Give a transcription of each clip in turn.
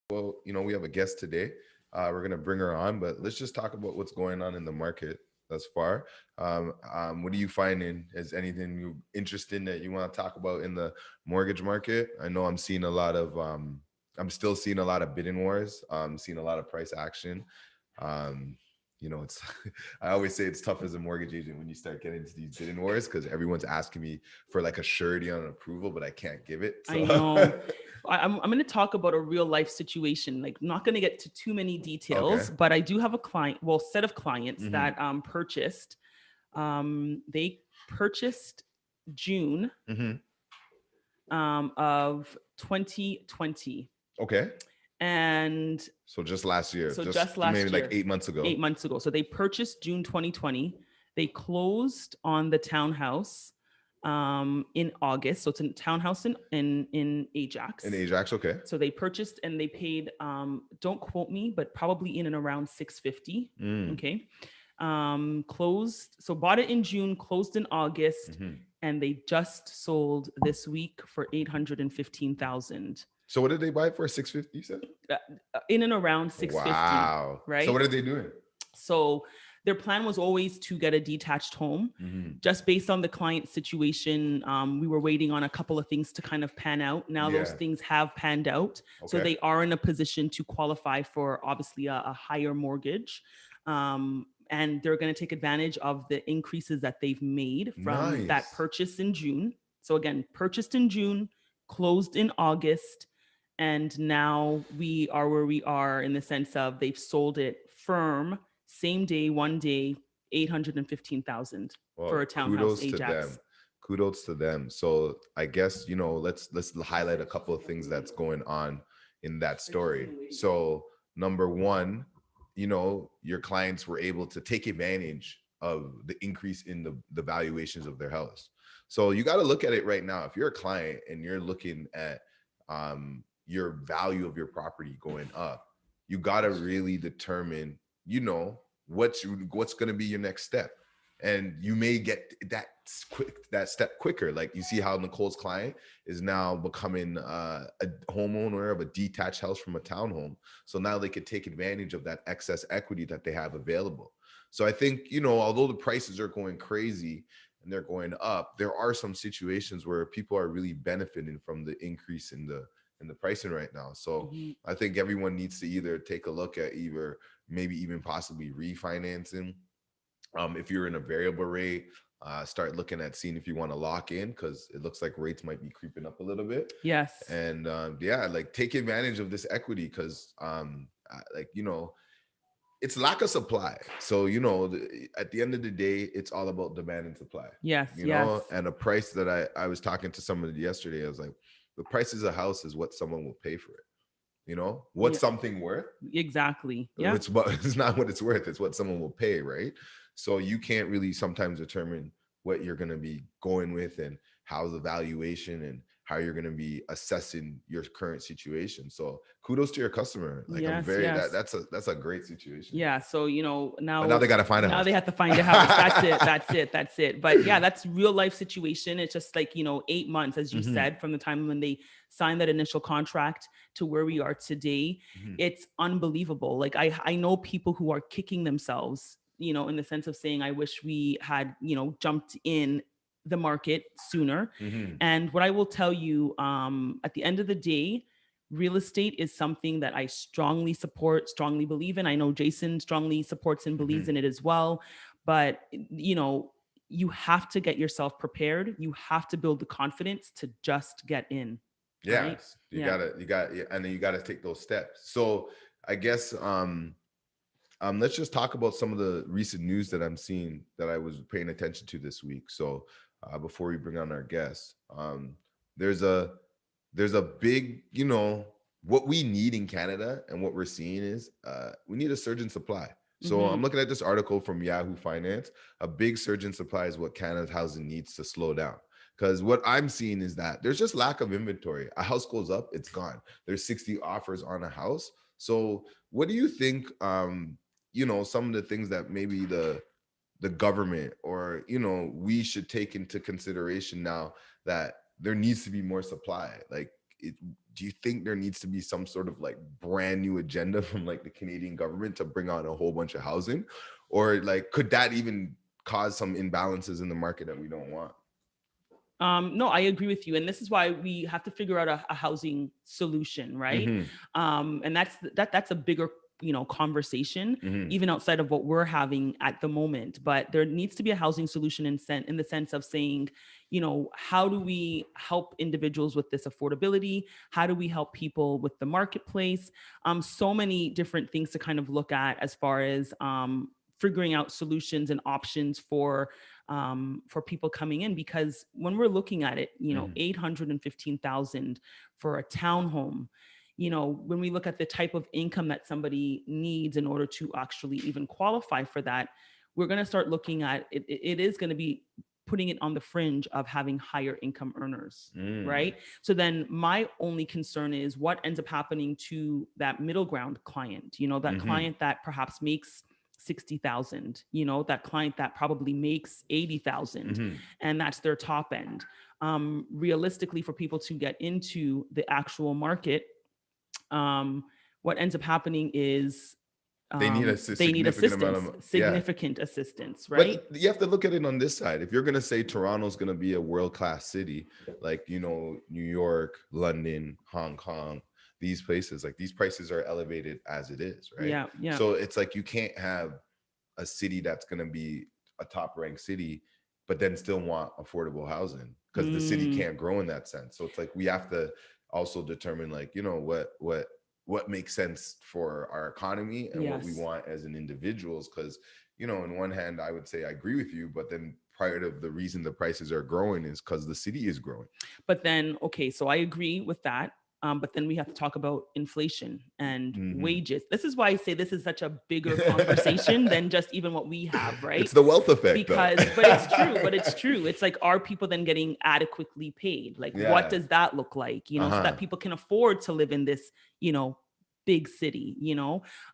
Well, we have a guest today. We're gonna bring her on, but let's just talk about what's going on in the market thus far. What are you finding? Is anything you interesting that you want to talk about in the mortgage market? I know I'm still seeing a lot of bidding wars. Seeing a lot of price action. Um, it's I always say it's tough as a mortgage agent when you start getting into these bidding wars because everyone's asking me for like a surety on an approval, but I can't give it. I So know. I'm going to talk about a real life situation. Like, not going to get to too many okay. details, but I do have a set of clients Hmm. that purchased. They purchased June Hmm. of 2020, Okay. and So just last year, so just just maybe last like year, 8 months ago. 8 months ago. So they purchased June 2020. They closed on the townhouse in August. So it's a townhouse in In Ajax. Ajax, okay. So they purchased and they paid, don't quote me, but probably in and around 650. Mm. Okay. Closed. So bought it in June, closed in August, Hmm. and they just sold this week for 815,000. So what did they buy it for? 650, you said? Uh, in and around 650, Wow. So right? what are they doing? So their plan was always to get a detached home. Hmm. Just based on the client situation, we were waiting on a couple of things to kind of pan out. Now those Yeah. things have panned out. So Okay. they are in a position to qualify for obviously a higher mortgage. And they're going to take advantage of the increases that they've made from that Nice. purchase in June. So again, purchased in June, closed in August, and now we are where we are in the sense of they've sold it firm, same day, one day, 815,000 for Well, a townhouse kudos to them. Ajax. Kudos to them. So I guess, let's highlight a couple of things that's going on in that story. So number one, your clients were able to take advantage of the increase in the valuations of their house. So you got to look at it right now. If you're a client and you're looking at your value of your property going up, you got to really determine, what's going to be your next step, and you may get that step quicker. Like you see how Nicole's client is now becoming a homeowner of a detached house from a townhome. So now they could take advantage of that excess equity that they have available. So I think, although the prices are going crazy and they're going up, there are some situations where people are really benefiting from the increase in the pricing right now. So Mhm. I think everyone needs to either take a look at either maybe even possibly refinancing. If you're in a variable rate, start looking at seeing if you want to lock in, because it looks like rates might be creeping up a little bit. Yes. And yeah, like take advantage of this equity, because like it's lack of supply. So at the end of the day, it's all about demand and supply. Yes. Yes. And a price that I was talking to somebody yesterday. I was like, the prices of a house is what someone will pay for it. What's Yeah. something worth? Exactly. Yeah. It's not what it's worth, it's what someone will pay, right? So you can't really sometimes determine what you're going to be going with, and how the valuation, and how you're going to be assessing your current situation. So kudos to your customer. Like, I'm Yes. very Yes. that's a great situation. Yeah. So, But now now they got to find a now house. they have to find a house. That's it. That's it. That's it. But yeah, that's real life situation. It's just like, 8 months, as you Hmm. said, from the time when they signed that initial contract to where we are today. Hmm. It's unbelievable. Like, I know people who are kicking themselves, in the sense of saying, I wish we had, jumped in the market sooner. Hmm. And what I will tell you, at the end of the day, real estate is something that I strongly support, strongly believe in. I know Jason strongly supports and believes Hmm. in it as well. But, you have to get yourself prepared. You have to build the confidence to just get in. Right. Yes, Yeah. yeah, and then you got to take those steps. So I guess let's just talk about some of the recent news that I'm seeing that I was paying attention to this week. So before we bring on our guests, there's a there's a big, what we need in Canada, and what we're seeing is we need a surge in supply. So Mm-hmm. I'm looking at this article from Yahoo Finance. A big surge in supply is what Canada's housing needs to slow down. Because what I'm seeing is that there's just lack of inventory. A house goes up, it's gone. There's 60 offers on a house. So what do you think? Some of the things that maybe the government, or we should take into consideration now that there needs to be more supply. Like, it, do you think there needs to be some sort of like brand new agenda from like the Canadian government to bring on a whole bunch of housing, or like could that even cause some imbalances in the market that we don't want? No, I agree with you, and this is why we have to figure out a housing solution, right? Mm-hmm. And that's a bigger, conversation, Mm-hmm. even outside of what we're having at the moment. But there needs to be a housing solution in the sense of saying, how do we help individuals with this affordability? How do we help people with the marketplace? So many different things to kind of look at as far as figuring out solutions and options for people coming in, because when we're looking at it, Mm-hmm. 815,000 for a townhome, when we look at the type of income that somebody needs in order to actually even qualify for that, we're going to start looking at it. It is going to be putting it on the fringe of having higher income earners, Mm. right? So then my only concern is what ends up happening to that middle ground client, that Mm-hmm. client that perhaps makes 60,000, that client that probably makes 80,000, Mm-hmm. and that's their top end. Realistically, for people to get into the actual market, what ends up happening is They need a they need significant amount assistance, of, yeah. significant assistance, right? But you have to look at it on this side. If you're going to say Toronto's going to be a world-class city, like, New York, London, Hong Kong, these places, like these prices are elevated as it is, right? Yeah, yeah. So it's like you can't have a city that's going to be a top-ranked city, but then still want affordable housing because the city Mm, can't grow in that sense. So it's like we have to also determine, like, what makes sense for our economy and what we yes. want as an individuals, because in one hand I would say I agree with you, but then part of the reason the prices are growing is because the city is growing. But then, okay, so I agree with that. But then we have to talk about inflation and Hmm. wages. This is why I say this is such a bigger conversation than just even what we have, right? It's the wealth effect though. Because, but it's true, It's like, are people then getting adequately paid? Like, what Yeah. does that look like? So that Uh-huh. people can afford to live in this, big city,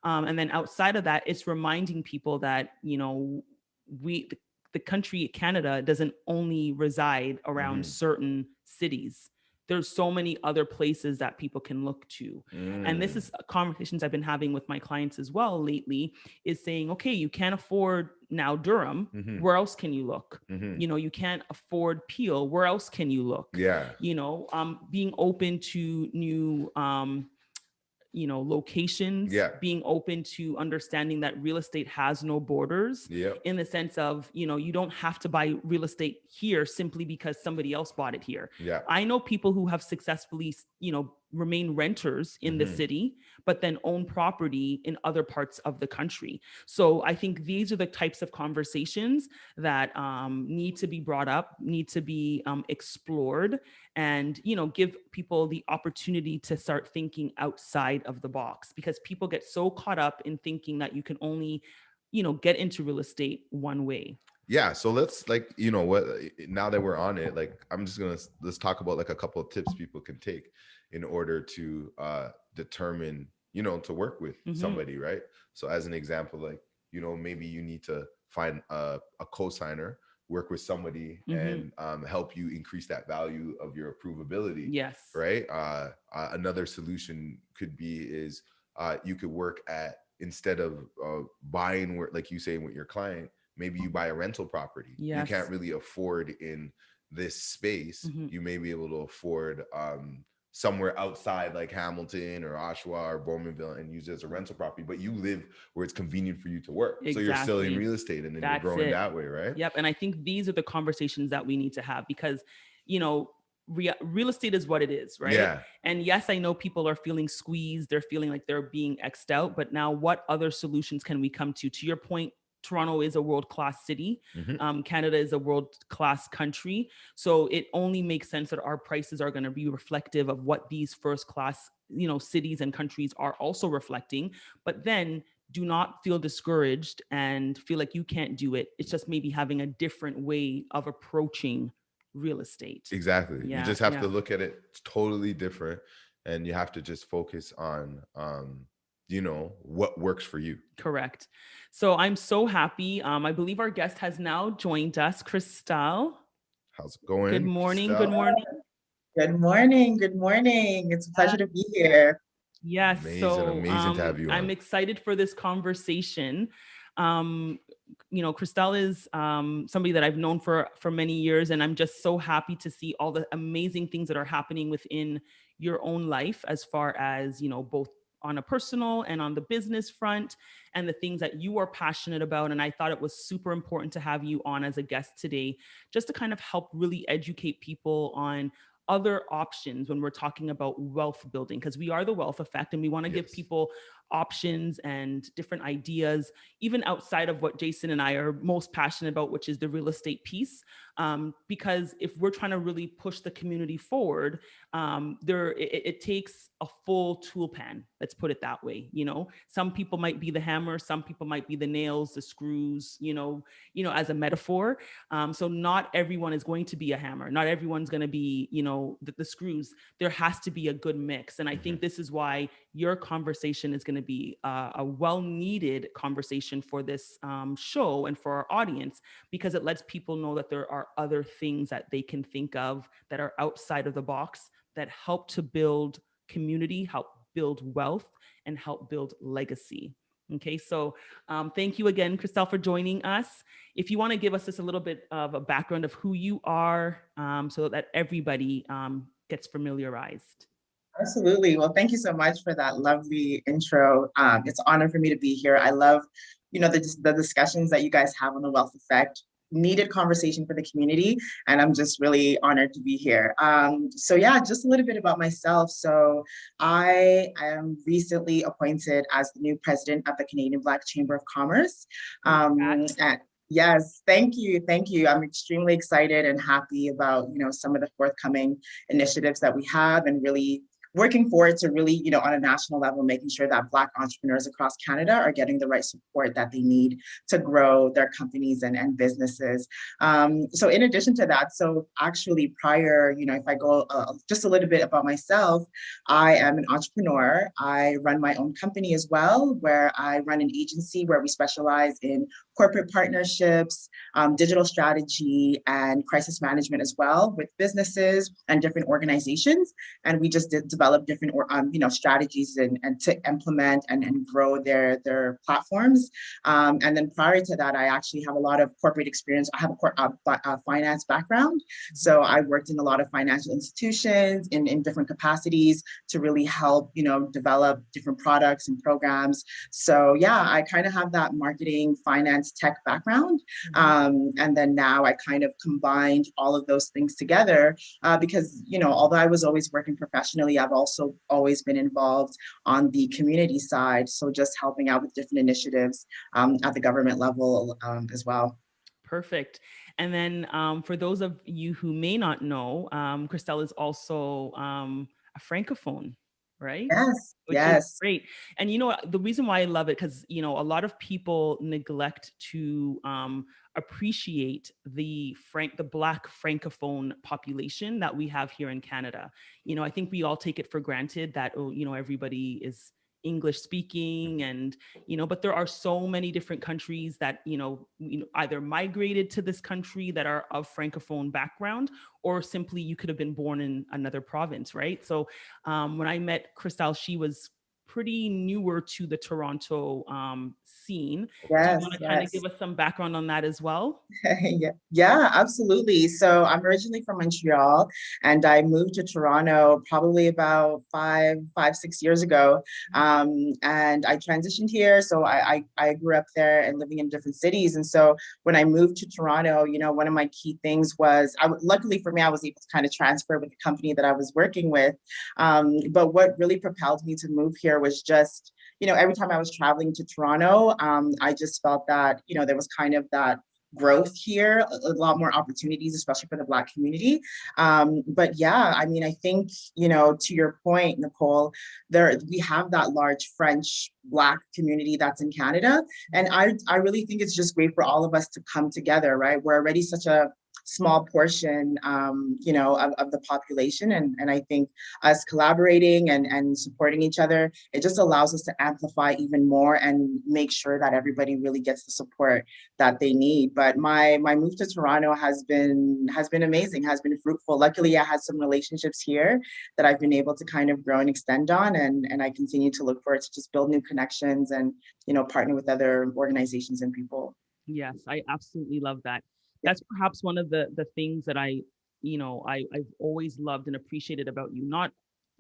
and then outside of that, it's reminding people that, we, the country, Canada, doesn't only reside around Hmm. certain cities. There's so many other places that people can look to. And this Mm. is conversations I've been having with my clients as well lately, is saying, okay, you can't afford now Durham. Hmm. Where else can you look? Hmm. You can't afford Peel. Where else can you look? Yeah. Being open to new locations, Yeah. being open to understanding that real estate has no borders, Yep. in the sense of, you don't have to buy real estate here simply because somebody else bought it here. Yeah. I know people who have successfully, remain renters in the Hmm. city, but then own property in other parts of the country. So I think these are the types of conversations that need to be brought up, need to be explored, and give people the opportunity to start thinking outside of the box, because people get so caught up in thinking that you can only get into real estate one way. Yeah, so let's, like, what, now that we're on it, like, I'm just gonna let's talk about like a couple of tips people can take in order to determine, to work with Hmm. somebody, right? So as an example, like, maybe you need to find a co-signer, work with somebody, Hmm. and help you increase that value of your approvability, Yes. right? Another solution could be is you could work at, instead of buying, like you say with your client, maybe you buy a rental property. You can't Yes. really afford in this space. Hmm. You may be able to afford somewhere outside like Hamilton or Oshawa or Bowmanville and use it as a rental property, but you live where it's convenient for you to work. So you're still in Exactly. real estate and then you're That's growing it. that way, right? Yep. And I think these are the conversations that we need to have, because, you know, real estate is what it is, right? Yeah. And yes, I know people are feeling squeezed. They're feeling like they're being X'd out. But now, what other solutions can we come to? To your point, Toronto is a world-class city. Hmm. Canada is a world-class country. So it only makes sense that our prices are going to be reflective of what these first-class, cities and countries are also reflecting. But then do not feel discouraged and feel like you can't do it. It's just maybe having a different way of approaching real estate. Exactly. You Yeah, just have yeah, to look at it totally different, and you have to just focus on what works for you. correct. So I'm so happy. I believe our guest has now joined us, Christelle. How's it Good going, morning. Good Christelle? morning. Good morning. Good morning. It's a pleasure to be here. Yes. Amazing, So amazing to have you I'm on. excited for this conversation. Um, Christelle is somebody that I've known for many years, and I'm just so happy to see all the amazing things that are happening within your own life, as far as both on a personal and on the business front, and the things that you are passionate about. And I thought it was super important to have you on as a guest today, just to kind of help really educate people on other options when we're talking about wealth building, because we are the wealth effect, and we want to give Yes. people options and different ideas, even outside of what Jason and I are most passionate about, which is the real estate piece. Because if we're trying to really push the community forward, it takes a full tool pan. Let's put it that way. Some people might be the hammer, some people might be the nails, the screws. As a metaphor. So not everyone is going to be a hammer. Not everyone's going to be, the screws. There has to be a good mix, and I think this is why your conversation is going to be a well-needed conversation for this show and for our audience, because it lets people know that there are other things that they can think of that are outside of the box, that help to build community, help build wealth, and help build legacy. Okay, so thank you again, Christelle, for joining us. If you want to give us just a little bit of a background of who you are, so that everybody gets familiarized. Absolutely. Well, thank you so much for that lovely intro. It's an honor for me to be here. I love, the discussions that you guys have on the wealth effect. Needed conversation for the community, and I'm just really honored to be here. So yeah, just a little bit about myself. So I am recently appointed as the new president of the Canadian Black Chamber of Commerce. Congrats. And yes, thank you, thank you. I'm extremely excited and happy about some of the forthcoming initiatives that we have, and really working forward to really, on a national level, making sure that Black entrepreneurs across Canada are getting the right support that they need to grow their companies and businesses. So in addition to that, so actually prior, if I go just a little bit about myself, I am an entrepreneur. I run my own company as well, where I run an agency where we specialize in corporate partnerships, digital strategy, and crisis management as well, with businesses and different organizations. And we just develop different strategies and to implement and grow their platforms. And then prior to that, I actually have a lot of corporate experience. I have a finance background. So I worked in a lot of financial institutions in different capacities to really help, develop different products and programs. So yeah, I kind of have that marketing, finance, tech background. And then now I kind of combined all of those things together because, although I was always working professionally, I've also always been involved on the community side. So just helping out with different initiatives at the government level as well. Perfect. And then for those of you who may not know, Christelle is also a francophone, right? Yes, Which is yes. great. And the reason why I love it, because a lot of people neglect to appreciate the Black francophone population that we have here in Canada. I think we all take it for granted that everybody is English speaking, and but there are so many different countries that either migrated to this country that are of francophone background, or simply you could have been born in another province, right? So when I met Christelle, she was pretty newer to the Toronto scene. Do you Yes, want to kind of yes. give us some background on that as well? Yeah, absolutely. So I'm originally from Montreal, and I moved to Toronto probably about 6 years ago. And I transitioned here. So I grew up there and living in different cities. And so when I moved to Toronto, one of my key things was, luckily for me, I was able to kind of transfer with the company that I was working with. But what really propelled me to move here was just, every time I was traveling to Toronto, I just felt that, there was kind of that growth here, a lot more opportunities, especially for the Black community. But yeah, I mean, I think, to your point, Nicole, we have that large French Black community that's in Canada. And I really think it's just great for all of us to come together, right? We're already such a small portion, of the population. And I think us collaborating and supporting each other, it just allows us to amplify even more and make sure that everybody really gets the support that they need. But my move to Toronto has been amazing, has been fruitful. Luckily, I had some relationships here that I've been able to kind of grow and extend on, and I continue to look forward to just build new connections and partner with other organizations and people. Yes, I absolutely love that. That's perhaps one of the things that I've always loved and appreciated about you, not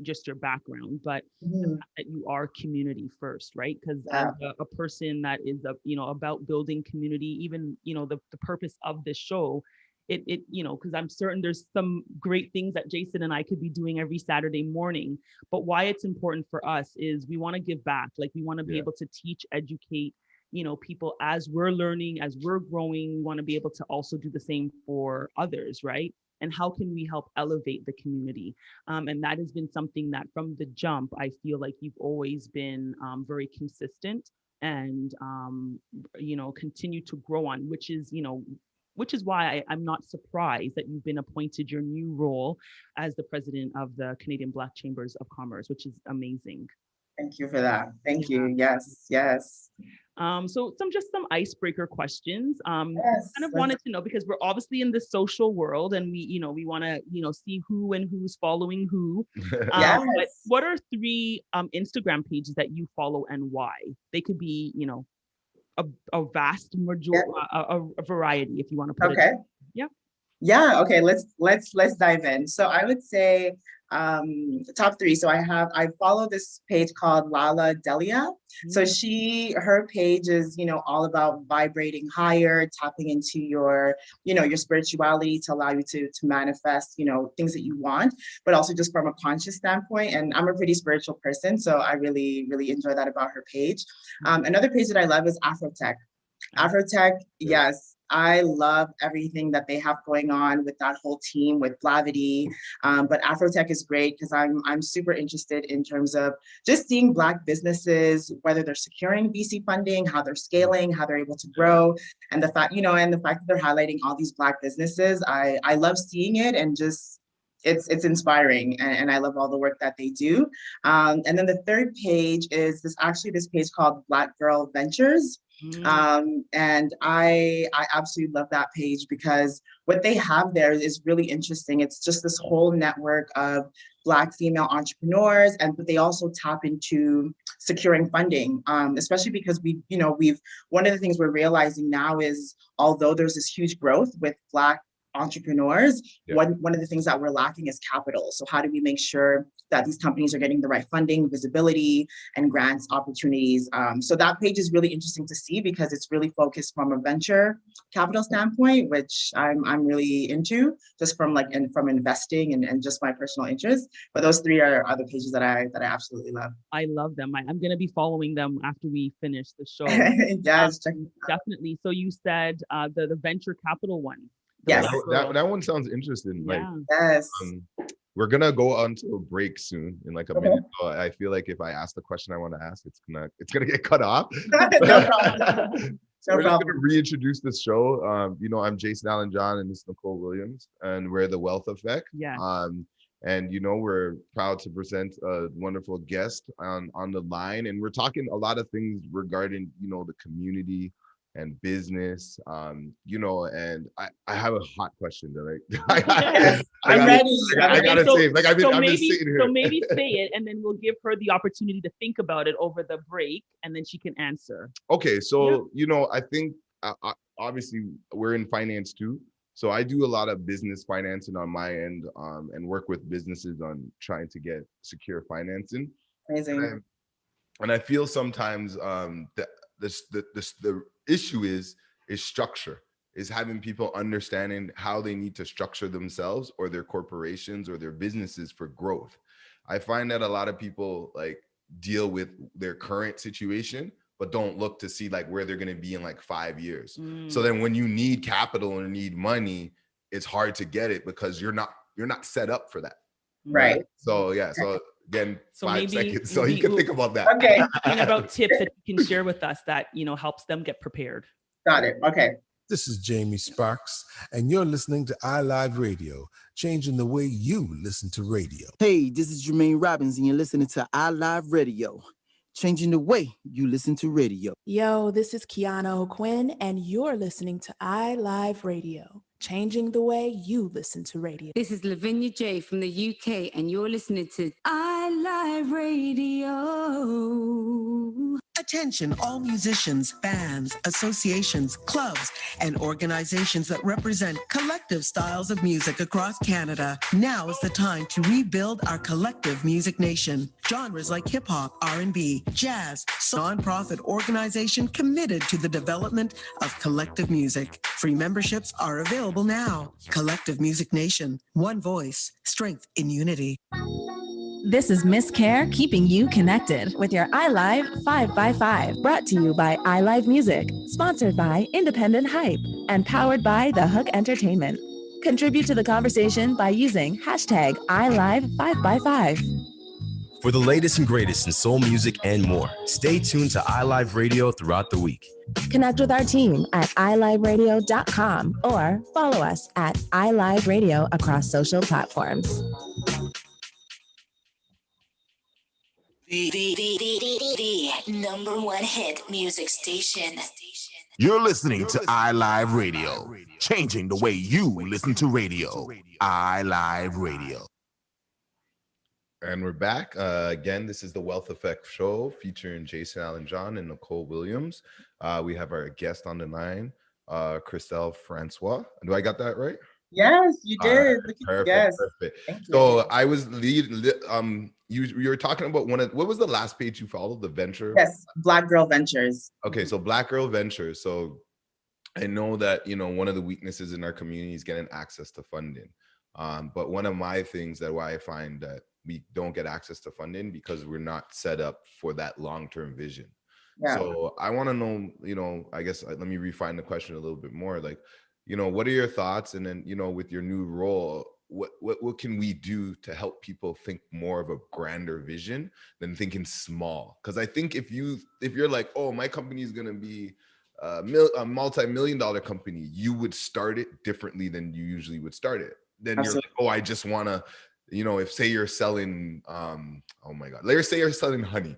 just your background, but that you are community first, right? Because as a person that is about building community, even the purpose of this show, it because I'm certain there's some great things that Jason and I could be doing every Saturday morning, but why it's important for us is we want to give back. Like, we want to be able to teach, educate people as we're learning, as we're growing. We want to be able to also do the same for others, right? And how can we help elevate the community? And that has been something that from the jump, I feel like you've always been very consistent and continue to grow on, which is why I'm not surprised that you've been appointed your new role as the president of the Canadian Black Chambers of Commerce, which is amazing. Thank you for that. Thank you. Yes. So some icebreaker questions. Kind of wanted to know, because we're obviously in the social world, and we want to see who and who's following who. But what are 3 Instagram pages that you follow and why? They could be a vast majority, a variety, if you want to put it. Yeah. Okay. Let's dive in. So I would say top 3. So I follow this page called Lala Delia. So her page is all about vibrating higher, tapping into your your spirituality to allow you to manifest things that you want, but also just from a conscious standpoint. And I'm a pretty spiritual person, so I really enjoy that about her page. Another page that I love is Afrotech. Yes, I love everything that they have going on with that whole team with Blavity. But Afrotech is great because I'm super interested in terms of just seeing Black businesses, whether they're securing VC funding, how they're scaling, how they're able to grow, and the fact that they're highlighting all these Black businesses. I love seeing it, and just it's inspiring, and I love all the work that they do. And then the third page is this page called Black Girl Ventures. And I absolutely love that page because what they have there is really interesting. It's just this whole network of Black female entrepreneurs, but they also tap into securing funding, especially because one of the things we're realizing now is, although there's this huge growth with Black entrepreneurs, one of the things that we're lacking is capital. So how do we make sure that these companies are getting the right funding, visibility, and grants opportunities? So that page is really interesting to see because it's really focused from a venture capital standpoint, which I'm really into, just from investing and just my personal interest. But those 3 are other pages that I absolutely love. I love them. I'm going to be following them after we finish the show. Yes, definitely. So you said the venture capital one. Yes. That one sounds interesting. Yes. We're gonna go on to a break soon in like a minute. So I feel like if I ask the question I want to ask, it's gonna get cut off. No problem. We're just gonna reintroduce this show. I'm Jason Allen John, and this is Nicole Williams, and we're the Wealth Effect. And we're proud to present a wonderful guest on the line, and we're talking a lot of things regarding the community and business, and I have a hot question that I'm ready. I gotta say, I'm just sitting here. So maybe say it, and then we'll give her the opportunity to think about it over the break, and then she can answer. Okay, so I think obviously we're in finance too, so I do a lot of business financing on my end, and work with businesses on trying to get secure financing. Amazing. And I feel sometimes that the issue is structure, is having people understanding how they need to structure themselves or their corporations or their businesses for growth. I find that a lot of people deal with their current situation, but don't look to see where they're going to be in 5 years. So then when you need capital or need money, it's hard to get it because you're not set up for that. Right. So so again, so 5 seconds. So you can think about that. Okay. About tips that you can share with us that helps them get prepared. Got it. Okay. This is Jamie Sparks, and you're listening to iLive Radio, changing the way you listen to radio. Hey, this is Jermaine Robbins, and you're listening to iLive Radio, changing the way you listen to radio. Yo, this is Kiana O'Quinn, and you're listening to iLive Radio, changing the way you listen to radio. This is Lavinia J from the UK, and you're listening to iLive Radio. Attention, all musicians, bands, associations, clubs, and organizations that represent collective styles of music across Canada. Now is the time to rebuild our collective music nation. Genres like hip-hop, R&B, jazz, non-profit organization committed to the development of collective music. Free memberships are available now. Collective Music Nation, one voice, strength in unity. This is Miss Care keeping you connected with your iLive 5x5, brought to you by iLive Music, sponsored by Independent Hype, and powered by The Hook Entertainment. Contribute to the conversation by using hashtag iLive5x5. For the latest and greatest in soul music and more, stay tuned to iLive Radio throughout the week. Connect with our team at iliveradio.com or follow us at iLive Radio across social platforms. The number one hit music station. You're listening to iLive Radio, changing the way you listen to radio. iLive Radio. And we're back. Again, this is the Wealth Effect Show featuring Jason Allen John and Nicole Williams. We have our guest on the line, Christelle Francois. Do I got that right? Yes, you did. Perfect. Yes. Perfect. So I was you were talking about what was the last page you followed? The venture? Yes, Black Girl Ventures. Okay, so Black Girl Ventures. So I know that, one of the weaknesses in our community is getting access to funding. But one of my things why I find that we don't get access to funding because we're not set up for that long-term vision. Yeah. So I want to know, I guess let me refine the question a little bit more. Like, what are your thoughts? And then, with your new role, what can we do to help people think more of a grander vision than thinking small? Because I think if you're like, oh, my company is going to be a multi-million-dollar company, you would start it differently than you usually would start it. Then Absolutely. You're like, oh, I just want to, if say you're selling, oh my God, let's say you're selling honey.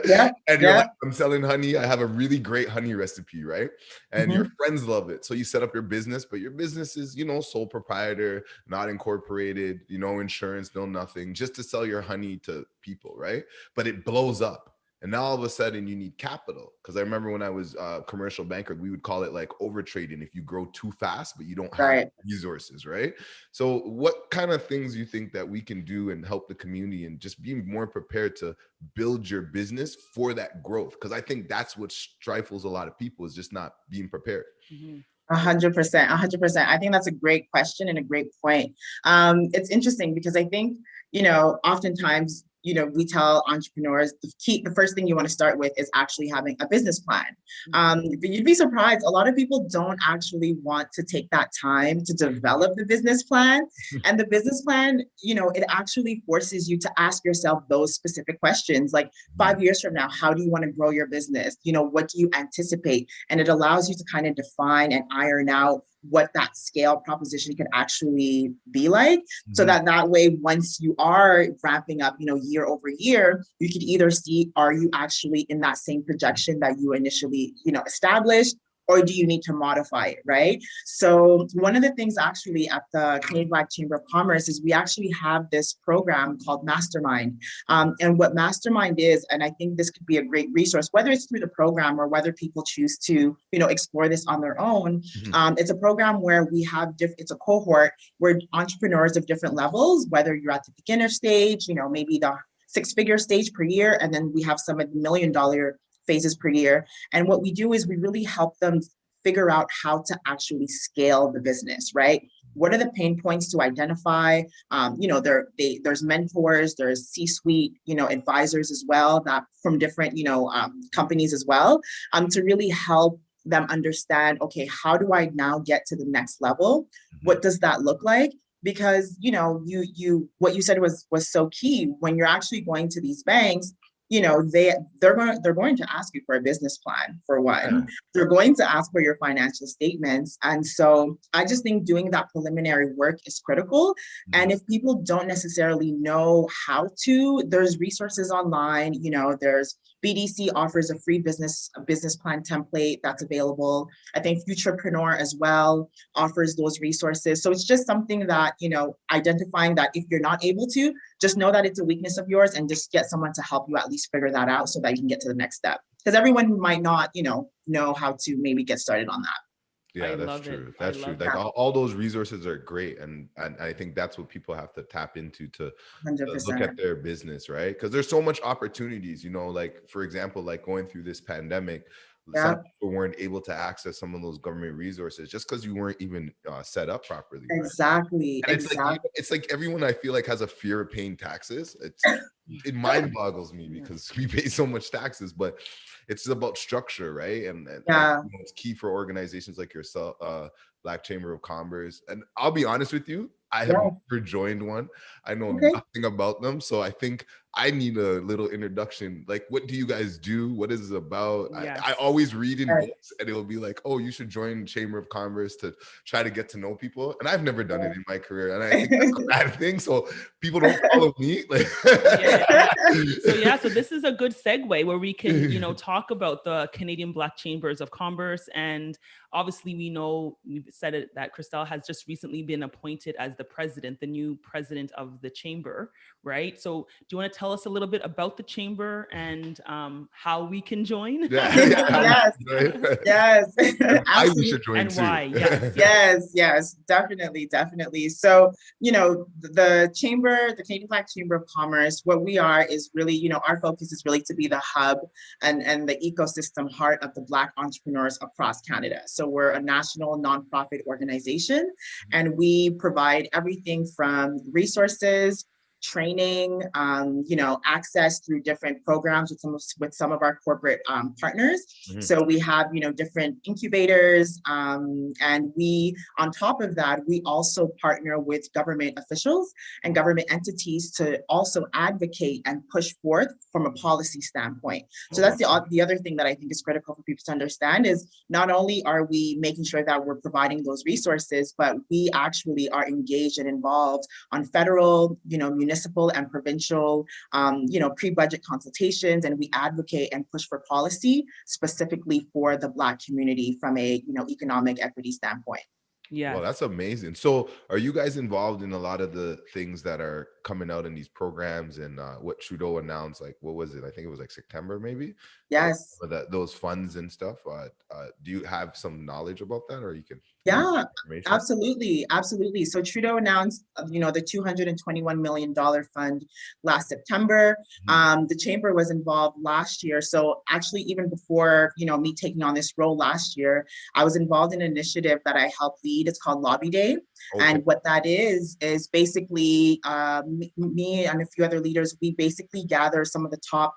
Yeah. And you're like, I'm selling honey. I have a really great honey recipe, right? And your friends love it. So you set up your business, but your business is, sole proprietor, not incorporated, no insurance, no nothing, just to sell your honey to people, right? But it blows up. And now all of a sudden you need capital. Because I remember when I was a commercial banker, we would call it like overtrading if you grow too fast, but you don't have resources, right? So what kind of things do you think that we can do and help the community and just be more prepared to build your business for that growth? Because I think that's what stifles a lot of people, is just not being prepared. 100%. I think that's a great question and a great point. It's interesting because I think, oftentimes, we tell entrepreneurs the first thing you want to start with is actually having a business plan. But you'd be surprised, a lot of people don't actually want to take that time to develop the business plan. And the business plan, it actually forces you to ask yourself those specific questions. Like 5 years from now, how do you want to grow your business? What do you anticipate? And it allows you to kind of define and iron out what that scale proposition can actually be like, so that way, once you are ramping up, year over year, you could either see, are you actually in that same projection that you initially, established, or do you need to modify it, right? So one of the things actually at the Canadian Black Chamber of Commerce is we actually have this program called Mastermind. And what Mastermind is, and I think this could be a great resource, whether it's through the program or whether people choose to, explore this on their own. It's a program where we have, it's a cohort where entrepreneurs of different levels, whether you're at the beginner stage, maybe the six-figure stage per year, and then we have some at the $1 million phases per year. And what we do is we really help them figure out how to actually scale the business, right? What are the pain points to identify? There's mentors, there's C-suite, advisors as well, that from different, companies as well, to really help them understand, okay, how do I now get to the next level? What does that look like? Because, what you said was so key. When you're actually going to these banks, they're going to ask you for a business plan for one. They're going to ask for your financial statements. And so I just think doing that preliminary work is critical. And if people don't necessarily know how to, there's resources online. There's BDC offers a free business plan template that's available. I think Futurepreneur as well offers those resources. So it's just something that, identifying that if you're not able to, just know that it's a weakness of yours and just get someone to help you at least figure that out so that you can get to the next step. Because everyone might not, know how to maybe get started on that. Yeah, that's true. That's true. Like all those resources are great. And I think that's what people have to tap into to look at their business, right? Because there's so much opportunities, like, for example, like going through this pandemic, some people weren't able to access some of those government resources just because you weren't even set up properly. Right? Exactly. And it's like everyone, I feel like, has a fear of paying taxes. It mind boggles me because we pay so much taxes, but it's about structure, right? And it's key for organizations like yourself, Black Chamber of Commerce. And I'll be honest with you, I have never joined one. I know nothing about them. So I think I need a little introduction. Like, what do you guys do? What is it about? Yes. I always read in books and it'll be like, oh, you should join Chamber of Commerce to try to get to know people. And I've never done it in my career. And I think that's a bad thing. So people don't follow me. Like, so this is a good segue where we can, talk about the Canadian Black Chambers of Commerce. And obviously we've said it that Christelle has just recently been appointed as the new president of the chamber, right? So do you want to tell us a little bit about the chamber and how we can join? Yes. I should join and too. Why? Yes, definitely. So, the chamber, the Canadian Black Chamber of Commerce, what we are is really, our focus is really to be the hub and the ecosystem heart of the Black entrepreneurs across Canada. So we're a national nonprofit organization, and we provide everything from resources, training, access through different programs with some of our corporate partners. So we have, different incubators, and we, on top of that, we also partner with government officials and government entities to also advocate and push forth from a policy standpoint. So that's the other thing that I think is critical for people to understand is not only are we making sure that we're providing those resources, but we actually are engaged and involved on federal, municipal and provincial, pre-budget consultations, and we advocate and push for policy specifically for the Black community from a, economic equity standpoint. Yeah. Well, that's amazing. So are you guys involved in a lot of the things that are coming out in these programs and what Trudeau announced, like, what was it? I think it was like September, maybe? Yes. Those funds and stuff. Do you have some knowledge about that, or you can? Yeah, absolutely. So Trudeau announced, the $221 million fund last September. The chamber was involved last year. So actually, even before, me taking on this role last year, I was involved in an initiative that I helped lead. It's called Lobby Day. Okay. And what that is basically me and a few other leaders, we basically gather some of the top,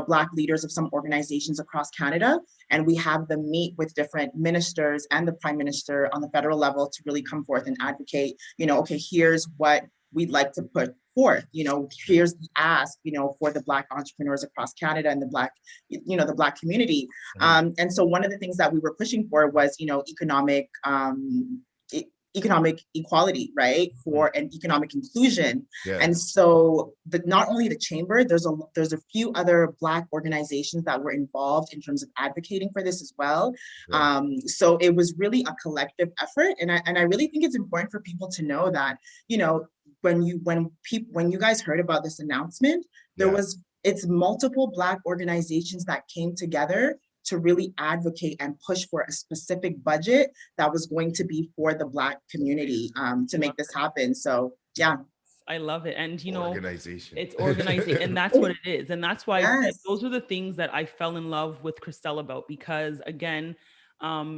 Black leaders of some organizations across Canada. And we have them meet with different ministers and the Prime Minister on the federal level to really come forth and advocate, okay, here's what we'd like to put forth, here's the ask, for the Black entrepreneurs across Canada and the Black, the Black community. And so one of the things that we were pushing for was, economic equality, right, for an economic inclusion. Yeah. And so not only the chamber, there's a few other Black organizations that were involved in terms of advocating for this as well. Yeah. So it was really a collective effort, and I really think it's important for people to know that, when you guys heard about this announcement, it's multiple Black organizations that came together to really advocate and push for a specific budget that was going to be for the Black community to make this happen. So, yeah. I love it. And, organization. It's organizing, and that's what it is. And that's why those are the things that I fell in love with Christelle about, because again,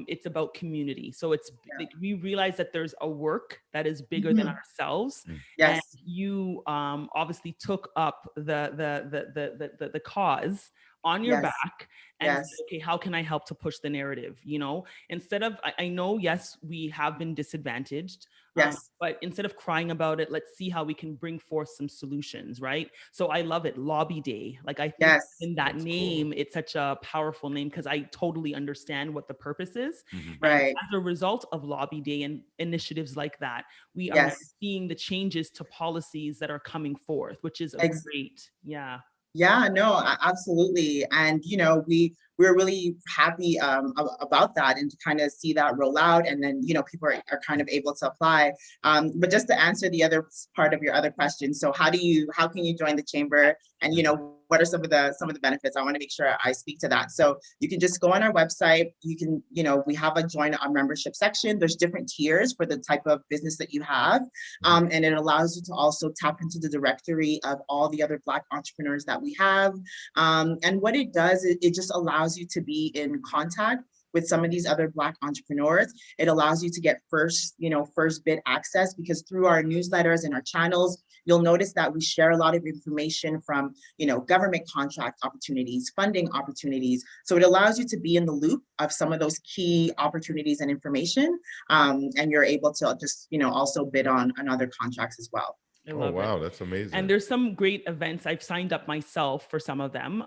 it's about community. So it's like, we realize that there's a work that is bigger than ourselves. Yes. And you obviously took up the cause on your Yes. back and Yes. say, okay, how can I help to push the narrative? You know, instead of, I know, yes, we have been disadvantaged, Yes. but instead of crying about it, let's see how we can bring forth some solutions, right? So I love it, Lobby Day. Like, I think Yes. in that That's name, it's such a powerful name because I totally understand what the purpose is. Mhm. And Right. as a result of Lobby Day and initiatives like that, we are now Yes. seeing the changes to policies that are coming forth, which is a Ex- great, yeah. Yeah, no, absolutely. And, you know, we're really happy about that and to kind of see that roll out. And then, you know, people are kind of able to apply. But just to answer the other part of your other question. So how can you join the chamber? And, you know, what are some of the benefits? I want to make sure I speak to that. So you can just go on our website. You can, you know, we have a join our membership section. There's different tiers for the type of business that you have. And it allows you to also tap into the directory of all the other Black entrepreneurs that we have. And what it does, it just allows you to be in contact with some of these other Black entrepreneurs. It allows you to get first bid access, because through our newsletters and our channels, you'll notice that we share a lot of information from, you know, government contract opportunities, funding opportunities. So it allows you to be in the loop of some of those key opportunities and information. And you're able to just, you know, also bid on other contracts as well. I Oh, love it. wow. That's amazing. And there's some great events. I've signed up myself for some of them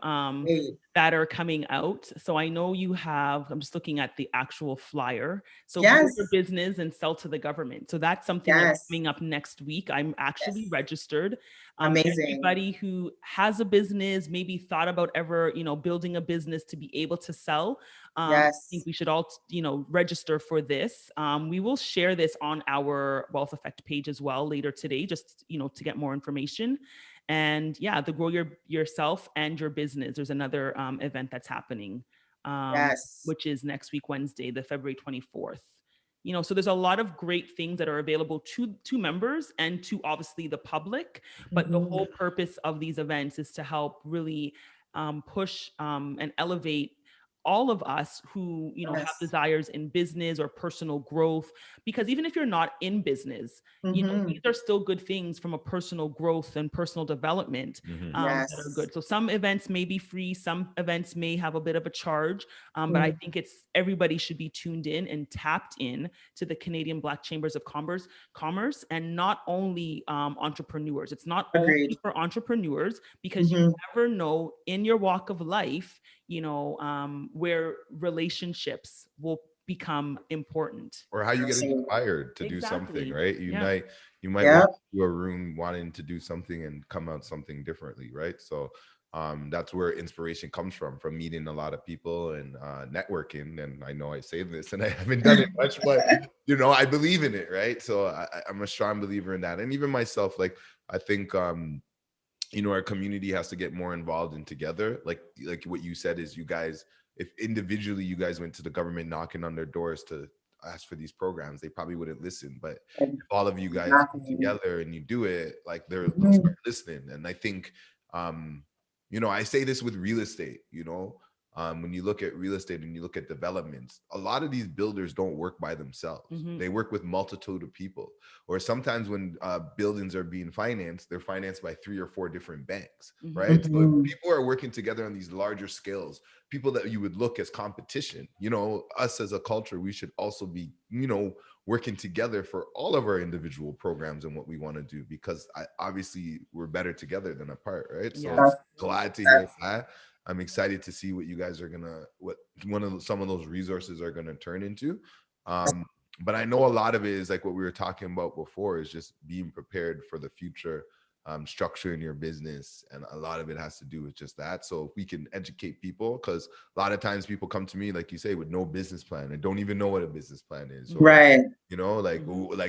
that are coming out. So I know you have, I'm just looking at the actual flyer. So grow Yes. your business and sell to the government. So that's something that's Yes. coming up next week. I'm actually registered. Amazing. Everybody who has a business, maybe thought about ever, you know, building a business to be able to sell. I Yes. think we should all, you know, register for this. We will share this on our Wealth Effect page as well later today, just, you know, to get more information. And yeah, the Grow Yourself and Your Business. There's another event that's happening, Yes. which is next week, Wednesday, the February 24th. You know, so there's a lot of great things that are available to members and to obviously the public. But the whole purpose of these events is to help really push and elevate all of us who, you know, have Yes. desires in business or personal growth, because even if you're not in business, you know, these are still good things from a personal growth and personal development that are good. So some events may be free, some events may have a bit of a charge, but I think everybody should be tuned in and tapped in to the Canadian Black Chambers of Commerce, and not only entrepreneurs. It's not only for entrepreneurs, because you never know in your walk of life, you know, where relationships will become important, or how you get inspired to do something, right? You might walk into a room wanting to do something and come out something differently, right? So that's where inspiration comes from meeting a lot of people and networking. And I know I say this and I haven't done it much, but you know, I believe in it, right? So I'm a strong believer in that. And even myself, like, I think you know, our community has to get more involved and together. Like what you said is, you guys, if individually you guys went to the government knocking on their doors to ask for these programs, they probably wouldn't listen. But if all of you guys get together and you do it, like they'll start listening. And I think, you know, I say this with real estate, you know, when you look at real estate and you look at developments, a lot of these builders don't work by themselves. They work with multitude of people. Or sometimes when buildings are being financed, they're financed by 3 or 4 different banks, right? So people are working together on these larger scales, people that you would look as competition. You know, us as a culture, we should also be, you know, working together for all of our individual programs and what we want to do, because obviously we're better together than apart, right? So glad to hear that. I'm excited to see what you guys are gonna, some of those resources are gonna turn into. But I know a lot of it is like what we were talking about before, is just being prepared for the future, structuring your business. And a lot of it has to do with just that. So if we can educate people, because a lot of times people come to me, like you say, with no business plan and don't even know what a business plan is. Or, right. You know, like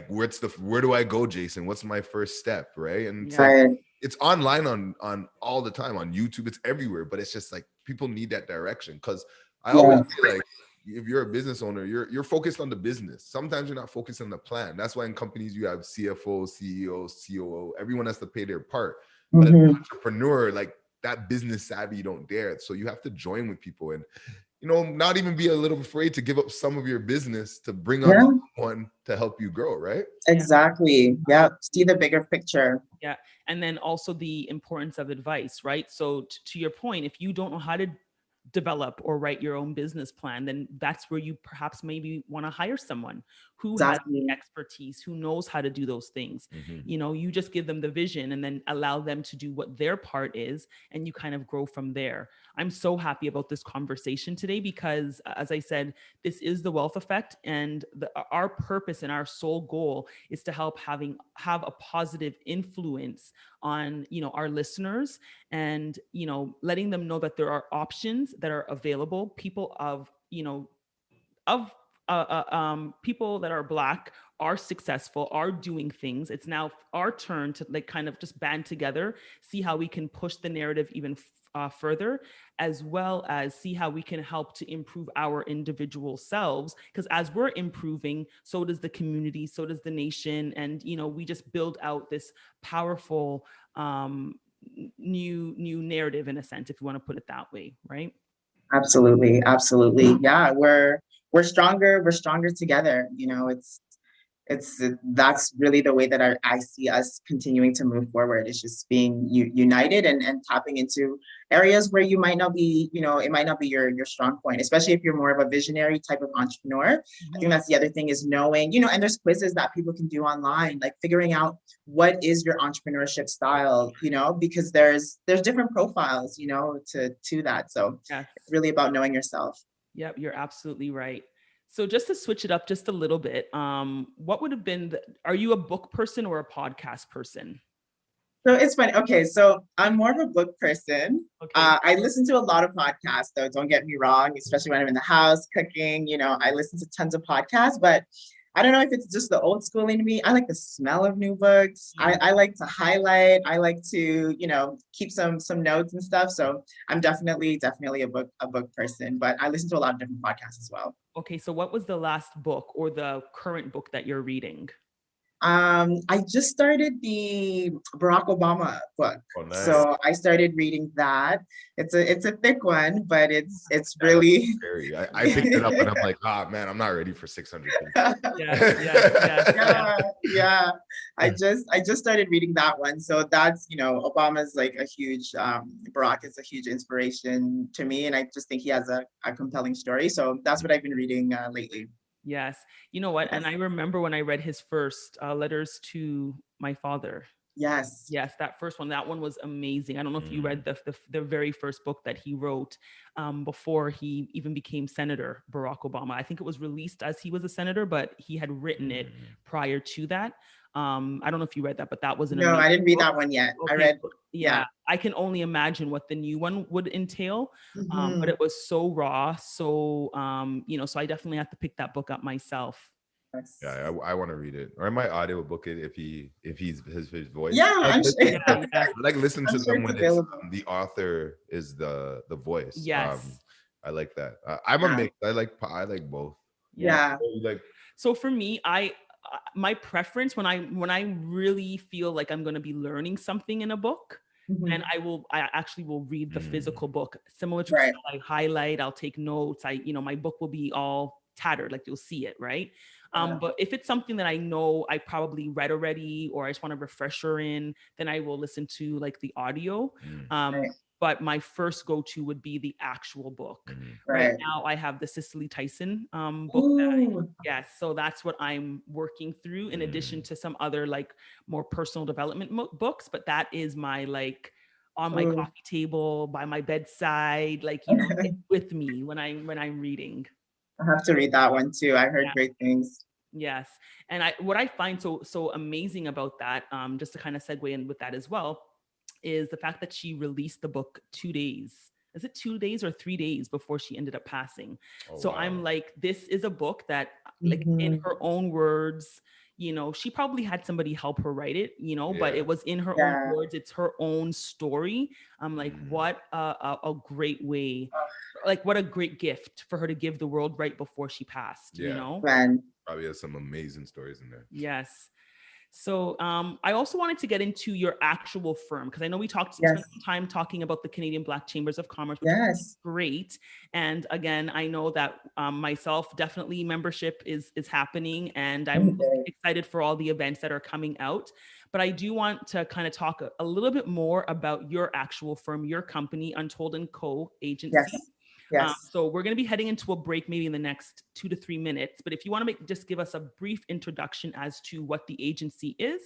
where do I go, Jason? What's my first step? Right. And it's like, it's online on all the time on YouTube, it's everywhere, but it's just like people need that direction. Because I always feel like, if you're a business owner, you're focused on the business. Sometimes you're not focused on the plan. That's why in companies you have CFO, CEO, COO. Everyone has to pay their part. But as an entrepreneur, like that business savvy, you don't dare. So you have to join with people and, you know, not even be a little afraid to give up some of your business to bring on someone to help you grow, right? Exactly. Yeah. See the bigger picture. Yeah. And then also the importance of advice, right? So to your point, if you don't know how to develop or write your own business plan, then that's where you perhaps maybe want to hire someone who Exactly. has the expertise, who knows how to do those things. You know, you just give them the vision and then allow them to do what their part is, and you kind of grow from there. I'm so happy about this conversation today because, as I said, this is the wealth effect, and our purpose and our sole goal is to help have a positive influence on, you know, our listeners, and, you know, letting them know that there are options that are available. People of, you know, of people that are Black are successful, are doing things. It's now our turn to like kind of just band together, see how we can push the narrative even further, as well as see how we can help to improve our individual selves. Because as we're improving, so does the community, so does the nation, and you know, we just build out this powerful new narrative, in a sense, if you want to put it that way, right? Absolutely, absolutely. Yeah, we're stronger. We're stronger together. You know, that's really the way that I see us continuing to move forward. It's just being united and tapping into areas where you might not be, you know, it might not be your strong point, especially if you're more of a visionary type of entrepreneur. I think that's the other thing, is knowing, you know, and there's quizzes that people can do online, like figuring out what is your entrepreneurship style, you know, because there's different profiles, you know, to that. So it's really about knowing yourself. Yep, you're absolutely right. So just to switch it up just a little bit, what would have been, are you a book person or a podcast person? So it's funny. Okay, so I'm more of a book person. Okay. I listen to a lot of podcasts, though. Don't get me wrong, especially when I'm in the house cooking. You know, I listen to tons of podcasts, but I don't know if it's just the old school in me. I like the smell of new books. I like to highlight. I like to, you know, keep some notes and stuff. So I'm definitely a book person. But I listen to a lot of different podcasts as well. Okay, so what was the last book or the current book that you're reading? I just started the Barack Obama book. Oh, nice. So I started reading that. It's a thick one, but it's really scary. I picked it up and I'm like, man, I'm not ready for 600 pages. Yeah. I just started reading that one. So that's, you know, Obama's like a huge, Barack is a huge inspiration to me. And I just think he has a compelling story. So that's what I've been reading lately. Yes. You know what? And I remember when I read his first Letters to My Father. Yes. Yes, that first one. That one was amazing. I don't know if you read the very first book that he wrote before he even became Senator Barack Obama. I think it was released as he was a senator, but he had written it prior to that. I don't know if you read that, but that was No, I didn't read that one yet. Okay. I read. Yeah, I can only imagine what the new one would entail. But it was so raw. So, you know, so I definitely have to pick that book up myself. Yeah, I want to read it, or I might audio book it if he's his voice. Yeah, I like listen to them when it's the author is the voice. Yes, I like that. I'm a mix. I like both. Yeah. So for me, my preference when I really feel like I'm going to be learning something in a book, then I actually will read the physical book. Similar to I highlight, I'll take notes. My book will be all tattered, like you'll see it, right? But if it's something that I know I probably read already, or I just want a refresher in, then I will listen to like the audio. But my first go-to would be the actual book. Right now, I have the Cicely Tyson book. Yes, so that's what I'm working through, in addition to some other like more personal development books. But that is my like on my coffee table, by my bedside, like, you know, with me when I'm reading. I have to read that one too. I heard great things. Yes, and what I find so amazing about that, just to kind of segue in with that as well, is the fact that she released the book 2 days. Is it 2 days or 3 days before she ended up passing? Wow. I'm like, this is a book that, like, in her own words, you know, she probably had somebody help her write it, you know, but it was in her own words. It's her own story. I'm like, what a great way, like, what a great gift for her to give the world right before she passed, you know? Probably has some amazing stories in there. Yes. So I also wanted to get into your actual firm, because I know we spent some time talking about the Canadian Black Chambers of Commerce, which is great. And again, I know that myself, definitely membership is happening, and I'm excited for all the events that are coming out. But I do want to kind of talk a little bit more about your actual firm, your company, Untold Co Agency. Yes. So we're going to be heading into a break maybe in the next 2 to 3 minutes. But if you want to just give us a brief introduction as to what the agency is,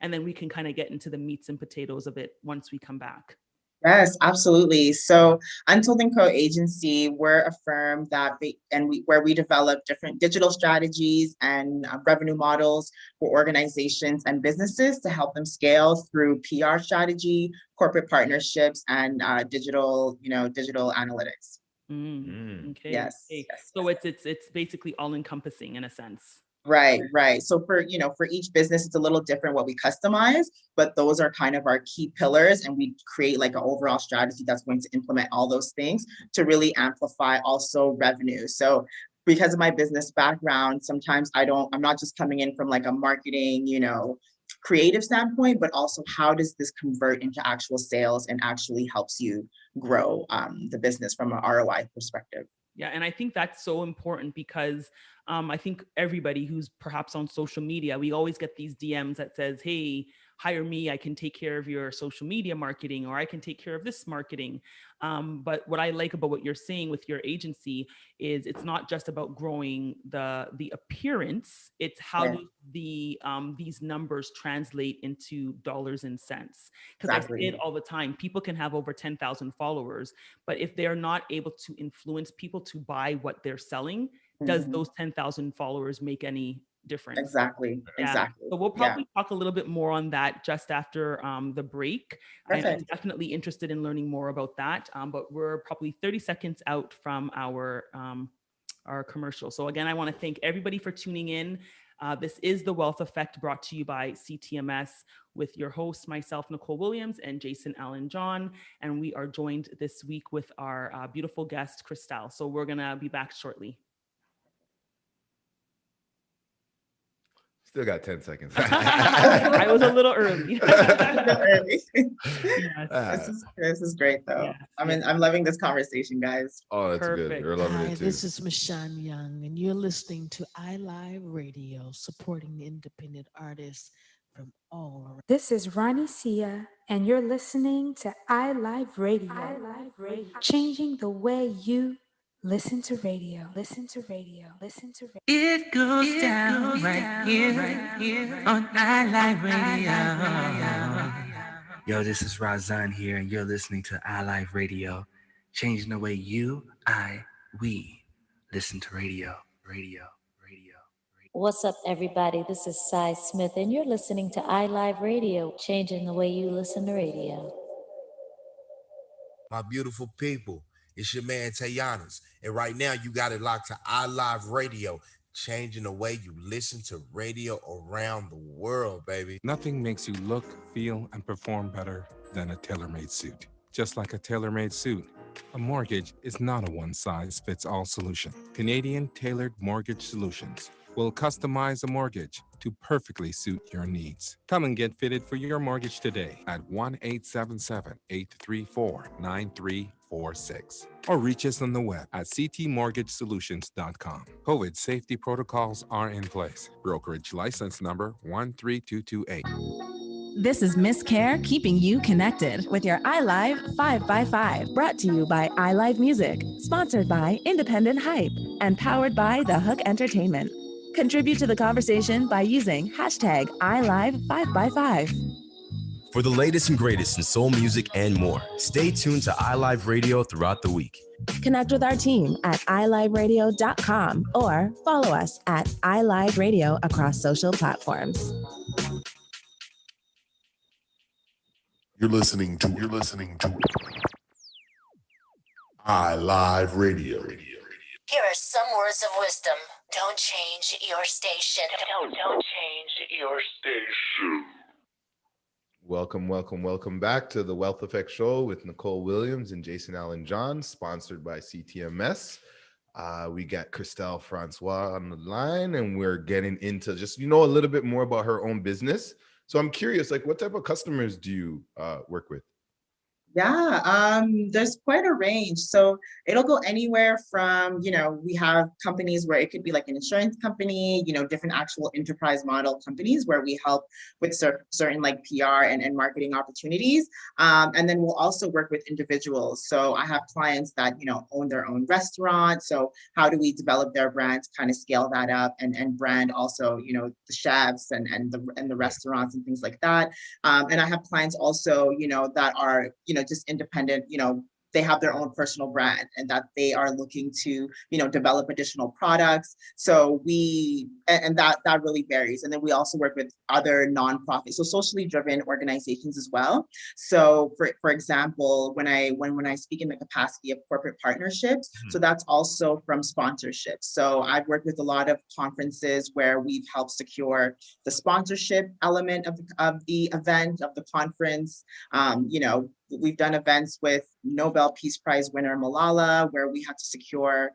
and then we can kind of get into the meats and potatoes of it once we come back. Yes, absolutely. So Untold Co Agency, we're a firm where we develop different digital strategies and revenue models for organizations and businesses to help them scale through PR strategy, corporate partnerships, and digital analytics. Okay. Yes. Okay. So it's basically all encompassing in a sense. Right. So for each business, it's a little different what we customize, but those are kind of our key pillars. And we create like an overall strategy that's going to implement all those things to really amplify also revenue. So because of my business background, sometimes I'm not just coming in from like a marketing, creative standpoint, but also how does this convert into actual sales and actually helps you grow the business from an ROI perspective. Yeah, and I think that's so important because I think everybody who's perhaps on social media, we always get these DMs that says, hey, hire me, I can take care of your social media marketing, or I can take care of this marketing. But what I like about what you're saying with your agency is it's not just about growing the appearance, it's how do these numbers translate into dollars and cents. Because I say it all the time, people can have over 10,000 followers, but if they're not able to influence people to buy what they're selling, does those 10,000 followers make any difference? Exactly. So we'll probably talk a little bit more on that just after the break. I'm definitely interested in learning more about that, but we're probably 30 seconds out from our commercial. So again, I want to thank everybody for tuning in. This is The Wealth Effect, brought to you by CTMS, with your host, myself, Nicole Williams, and Jason Allen John. And we are joined this week with our beautiful guest, Christelle. So we're going to be back shortly. Still got 10 seconds. I was a little early. This is great though. Yes, I'm loving this conversation, guys. Oh, that's good. We're loving it too. This is Michonne Young, and you're listening to iLive Radio, supporting independent artists from all around. This is Ronnie Sia, and you're listening to iLive Radio. iLive Radio, changing the way you listen to radio. Listen to radio. Listen to radio. It goes down right here on iLive Radio. Yo, this is Razan here, and you're listening to iLive Radio, changing the way we listen to radio. What's up, everybody? This is Cy Smith, and you're listening to iLive Radio, changing the way you listen to radio. My beautiful people, it's your man Tayanas, and right now you got it locked to iLive Radio, changing the way you listen to radio around the world, baby. Nothing makes you look, feel, and perform better than a tailor-made suit. Just like a tailor-made suit, a mortgage is not a one-size-fits-all solution. Canadian Tailored Mortgage Solutions will customize a mortgage to perfectly suit your needs. Come and get fitted for your mortgage today at 1-877-834-9346 or reach us on the web at ctmortgagesolutions.com. COVID safety protocols are in place. Brokerage license number 13228. This is Miss Care, keeping you connected with your iLive 5x5, brought to you by iLive Music, sponsored by Independent Hype, and powered by The Hook Entertainment. Contribute to the conversation by using hashtag iLive5x5. For the latest and greatest in soul music and more, stay tuned to iLive Radio throughout the week. Connect with our team at iliveradio.com or follow us at iLive Radio across social platforms. You're listening to iLive Radio. Here are some words of wisdom. Don't change your station. Don't change your station. Welcome back to the Wealth Effect Show with Nicole Williams and Jason Allen John, sponsored by CTMS. We got Christelle Francois on the line, and we're getting into just, a little bit more about her own business. So I'm curious, what type of customers do you work with? Yeah, there's quite a range. So it'll go anywhere from, we have companies where it could be like an insurance company, different actual enterprise model companies where we help with certain like PR and marketing opportunities. And then we'll also work with individuals. So I have clients that, own their own restaurant. So how do we develop their brand to kind of scale that up and brand also, the chefs and the restaurants and things like that. And I have clients also, that are, just independent, they have their own personal brand and that they are looking to, develop additional products. So that really varies. And then we also work with other nonprofits, so socially driven organizations as well. So for example, when I speak in the capacity of corporate partnerships, so that's also from sponsorships. So I've worked with a lot of conferences where we've helped secure the sponsorship element of the event, of the conference. We've done events with Nobel Peace Prize winner Malala, where we had to secure,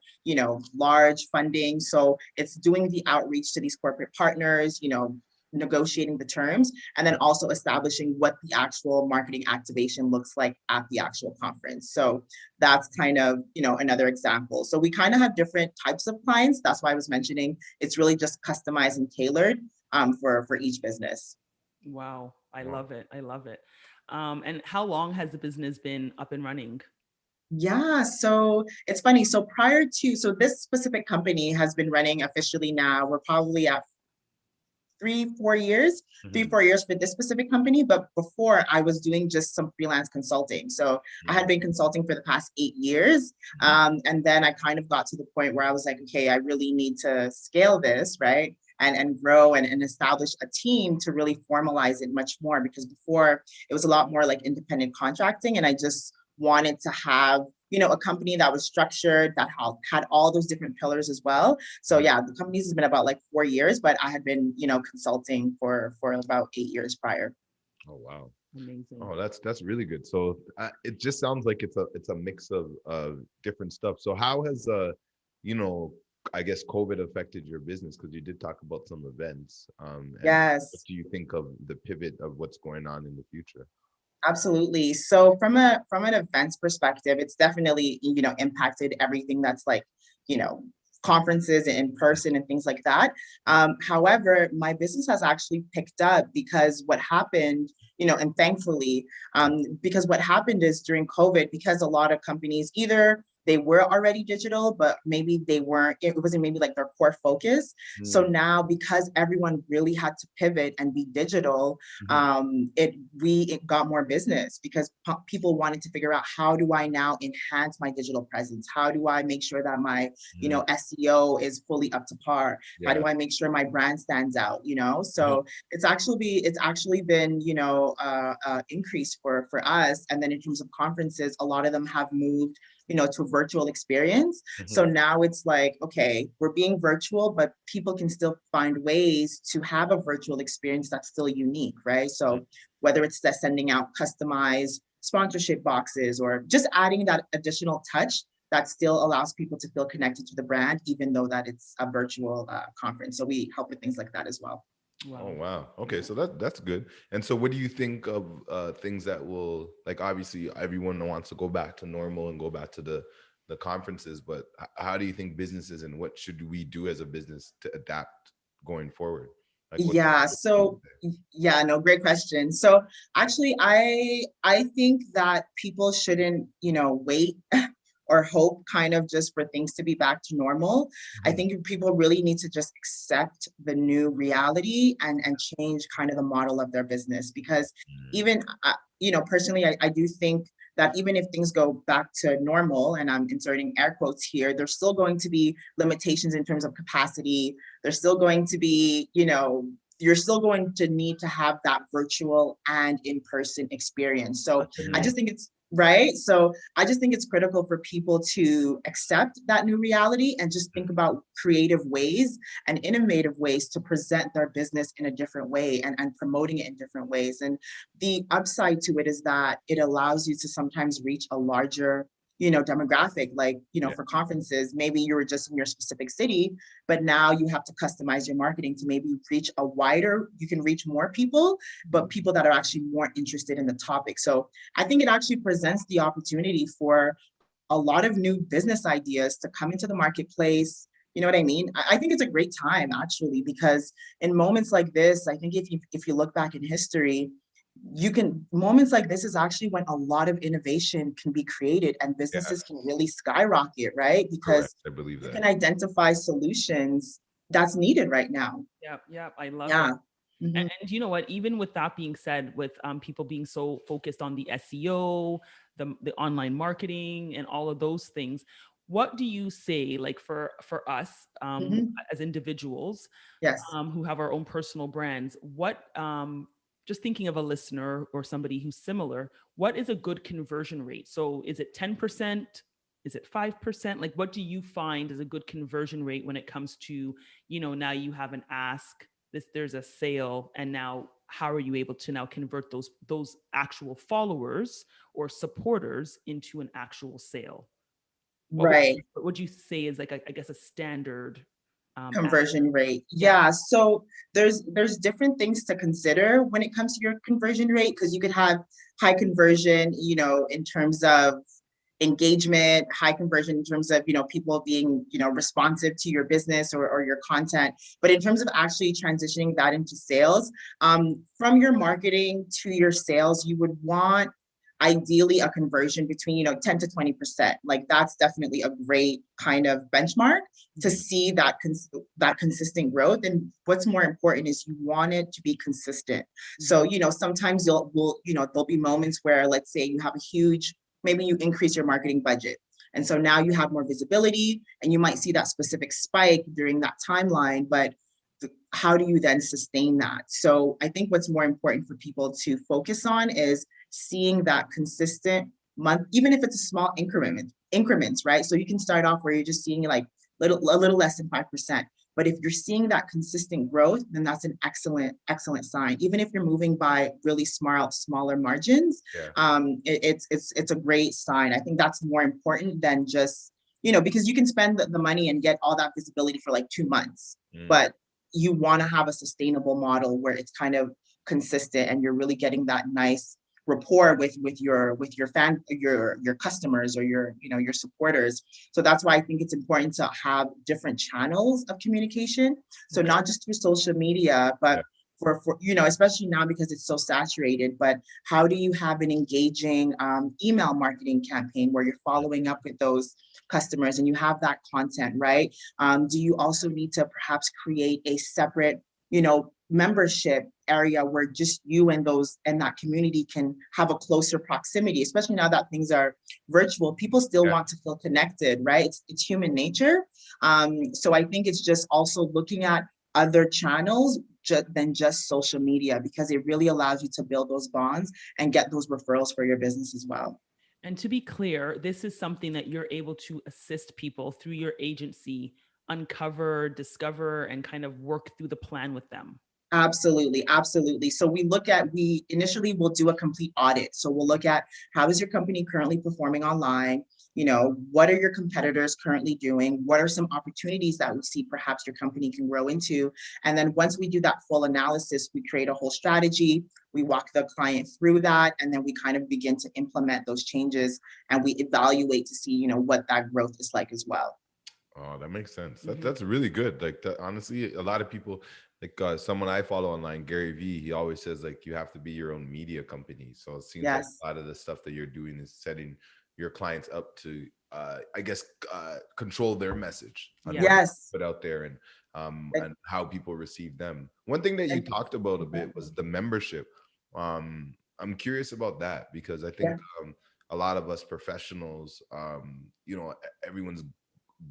large funding. So it's doing the outreach to these corporate partners, negotiating the terms, and then also establishing what the actual marketing activation looks like at the actual conference. So that's kind of, another example. So we kind of have different types of clients. That's why I was mentioning it's really just customized and tailored for each business. Wow, I love it. I love it. And how long has the business been up and running? Yeah, so it's funny. So this specific company has been running officially now, we're probably at 3-4 years for this specific company. But before, I was doing just some freelance consulting. So I had been consulting for the past 8 years. And then I kind of got to the point where I was like, okay, I really need to scale this, right? And grow and establish a team to really formalize it much more, because before it was a lot more like independent contracting. And I just wanted to have, a company that was structured, that had all those different pillars as well. So yeah, the company has been about like 4 years, but I had been, consulting for about 8 years prior. Oh, wow. Amazing. Oh, that's really good. So it just sounds like it's a mix of different stuff. So how has I guess COVID affected your business? Because you did talk about some events. And yes. what do you think of the pivot of what's going on in the future? Absolutely. So from an events perspective, it's definitely, impacted everything that's like, conferences in person and things like that. However, my business has actually picked up because what happened, and thankfully, because what happened is during COVID, because a lot of companies either they were already digital, but maybe they weren't, it wasn't maybe like their core focus. So now, because everyone really had to pivot and be digital, it got more business because people wanted to figure out, how do I now enhance my digital presence? How do I make sure that my, SEO is fully up to par? Yeah. How do I make sure my brand stands out? So it's actually been, increased for us. And then in terms of conferences, a lot of them have moved to a virtual experience. So now it's like, okay, we're being virtual, but people can still find ways to have a virtual experience that's still unique, right? So whether it's sending out customized sponsorship boxes or just adding that additional touch that still allows people to feel connected to the brand, even though that it's a virtual conference. So we help with things like that as well. Wow. Oh, wow. Okay. So that's good. And so what do you think of things that will, like, obviously everyone wants to go back to normal and go back to the conferences, but how do you think businesses and what should we do as a business to adapt going forward? Like great question. So actually, I think that people shouldn't, wait or hope kind of just for things to be back to normal. I think people really need to just accept the new reality and change kind of the model of their business. Because even, personally, I do think that even if things go back to normal, and I'm inserting air quotes here, there's still going to be limitations in terms of capacity. There's still going to be, you're still going to need to have that virtual and in-person experience. So I just think it's right. So I just think it's critical for people to accept that new reality and just think about creative ways and innovative ways to present their business in a different way and promoting it in different ways. And the upside to it is that it allows you to sometimes reach a larger demographic, like, for conferences, maybe you were just in your specific city, but now you have to customize your marketing to maybe you can reach more people, but people that are actually more interested in the topic. So I think it actually presents the opportunity for a lot of new business ideas to come into the marketplace. You know what I mean? I think it's a great time, actually, because in moments like this, I think if you look back in history, moments like this is actually when a lot of innovation can be created and businesses can really skyrocket, right? Because I believe you that. can identify solutions that's needed right now. Yeah, I love it. And you know what, even with that being said, with people being so focused on the SEO, the online marketing and all of those things, what do you say, like for us as individuals, who have our own personal brands, what just thinking of a listener or somebody who's similar, what is a good conversion rate? So is it 10%? Is it 5%? Like, what do you find is a good conversion rate when it comes to, now you have an ask, there's a sale, and now how are you able to now convert those actual followers or supporters into an actual sale? Right. What would you say is, like, I guess, a standard conversion rate? Yeah. So there's different things to consider when it comes to your conversion rate, because you could have high conversion, in terms of engagement, high conversion in terms of, people being, responsive to your business or your content. But in terms of actually transitioning that into sales, from your marketing to your sales, you would want ideally a conversion between 10 to 20%. Like, that's definitely a great kind of benchmark to see that consistent growth. And what's more important is you want it to be consistent. So sometimes there'll be moments where, let's say, you have maybe you increase your marketing budget, and so now you have more visibility and you might see that specific spike during that timeline, but how do you then sustain that? So I think what's more important for people to focus on is seeing that consistent month, even if it's a small increments, right? So you can start off where you're just seeing like a little less than 5%. But if you're seeing that consistent growth, then that's an excellent sign. Even if you're moving by really smaller margins, it's a great sign. I think that's more important than just, because you can spend the money and get all that visibility for like 2 months, but you want to have a sustainable model where it's kind of consistent and you're really getting that nice rapport with your customers or your supporters. So that's why I think it's important to have different channels of communication. So not just through social media, but for especially now because it's so saturated, but how do you have an engaging email marketing campaign where you're following up with those customers and you have that content, right? Do you also need to perhaps create a separate, membership area where just you and that community can have a closer proximity, especially now that things are virtual? People still want to feel connected, right? It's human nature. So I think it's just also looking at other channels than just social media, because it really allows you to build those bonds and get those referrals for your business as well. And to be clear, this is something that you're able to assist people through your agency uncover, discover, and kind of work through the plan with them. Absolutely. So we initially will do a complete audit. So we'll look at, how is your company currently performing online? What are your competitors currently doing? What are some opportunities that we see perhaps your company can grow into? And then once we do that full analysis, we create a whole strategy. We walk the client through that, and then we kind of begin to implement those changes, and we evaluate to see, what that growth is like as well. Oh, that makes sense. That's really good. Like, that, honestly, a lot of people, like someone I follow online, Gary Vee, he always says, like, you have to be your own media company. So it seems like a lot of the stuff that you're doing is setting your clients up to, control their message on what they put out there, and how people receive them. One thing that you talked about a bit was the membership. I'm curious about that, because I think a lot of us professionals, everyone's